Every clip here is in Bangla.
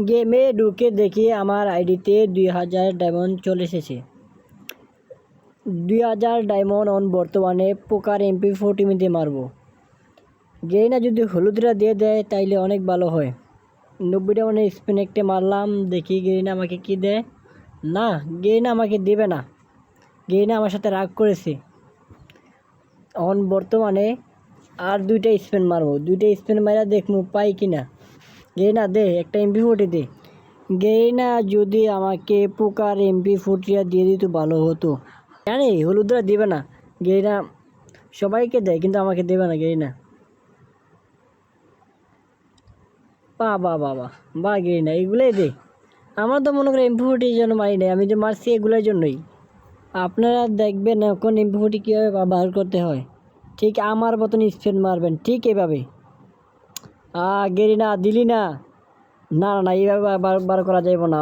গেমে ঢুকে দেখি আমার আইডিতে 2000 ডায়মন্ড চলে এসেছে। 2000 ডায়মন্ড অন বর্তমানে পোকার MP40 দিয়ে মারবো। গেইনা যদি হলুদরা দিয়ে দেয় তাইলে অনেক ভালো হয়। 90 ডায়মন্ডে স্পিন একটা মারলাম, দেখি গেইনা আমাকে কি দেয়। না, গেইনা আমাকে দেবে না। গেইনা আমার সাথে রাগ করেছে। অন বর্তমানে আর 2টা স্পিন মারবো। 2টা স্পিন মারা দেখবো পাই কিনা। গেইনা দে, একটা MP40 দে। গেইনা যদি আমাকে পোকার MP40 দিয়ে দিত ভালো হতো। জানি হলুদরা দেবে না। গেইনা সবাইকে দেয় কিন্তু আমাকে দেবে না গেইনা। বা গেইনা এগুলোই দে। আমার তো মনে করি MP40 জন্য মারি নাই, আমি যে মারছি এগুলোর জন্যই। আপনারা দেখবেন এখন MP40 কীভাবে বার করতে হয়, ঠিক আমার মতন স্পিন মারবেন, ঠিক এভাবে। গেরিনা দিলি না। না না না, এইভাবে বার করা যাবে না।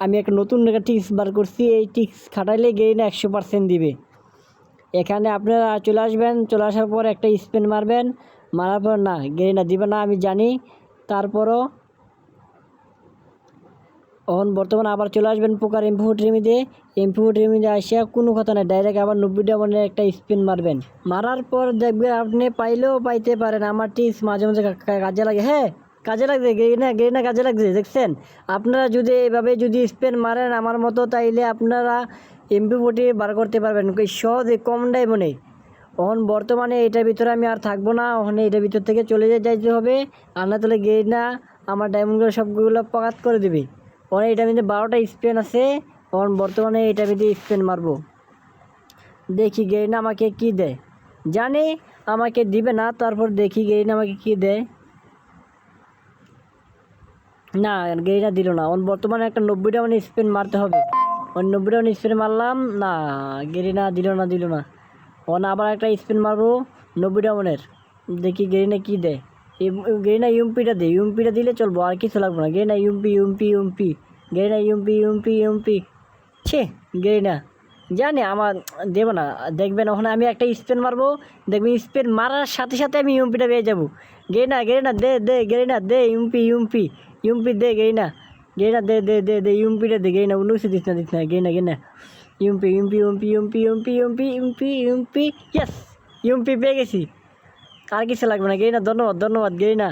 আমি একটা নতুন একটা টিক্স বার করছি, এই টিক্স খাটাইলে গেরিনা 100% দিবে। এখানে আপনারা চলে আসবেন, চলে আসার পর একটা স্পিন মারবেন, মারার পর না গেরিনা দিবে না আমি জানি। তারপরও বর্তমানে আবার চলে আসবেন পোকার MP40 দিয়ে। MP40 দিয়ে আসিয়া কোনো কথা না, ডাইরেক্ট আবার 90 ডায়মন্ডের একটা স্পিন মারবেন। মারার পর দেখবেন আপনি পাইলেও পাইতে পারেন। আমার টিপস মাঝে মাঝে কাজে লাগে। হ্যাঁ, কাজে লাগছে, গেরিনা কাজে লাগছে, দেখছেন। আপনারা যদি এইভাবে যদি স্পিন মারেন আমার মতো, তাইলে আপনারা MP40 বার করতে পারবেন সহজে, কম ডায়মন্ডে। বর্তমানে এটার ভিতরে আমি আর থাকবো না, এটার ভিতর থেকে চলে যাইতে হবে। আর না তাহলে গেরিনা আমার ডায়মন্ডগুলো সবগুলো পাকাত করে দেবে। এটার মধ্যে 12টা স্পিন আছে। বর্তমানে এটার মধ্যে স্পিন মারবো, দেখি গেরিনা আমাকে কি দেয়। জানি আমাকে দিবে না, তারপর দেখি গেরিনা আমাকে কি দেয়। না, গেরিনা দিল না। বর্তমানে একটা 90 ডায়মন্ড স্পিন মারতে হবে। 90 ডায়মন্ড স্পিন মারলাম, না গেরিনা দিল না। আবার একটা স্পিন মারবো 90 ডায়মন্ডের, দেখি গেরিনা কি দেয়। গেরিনা ইউমপিটা দে, ইউমপিটা দিলে চলবো, আর কিছু লাগবে না। Garena UMP Garena UMP. ছে গেরিনা জানি আমার দেবো না। দেখবেন ওখানে আমি একটা স্পিন মারবো, দেখবেন স্পিন মারার সাথে সাথে আমি ইউমপিটা পেয়ে যাবো। গেরিনা দে গেরিনা দে, ইউমপি দে গেরিনা দে ইউমপিটা দে। গেরিনা অন্য কিছু দিস না গেরিনা ইউমপি। ইয়েস, ইউমপি পেয়ে গেছি, আর কিছু লাগবে না গেরিনা। ধন্যবাদ গেরিনা।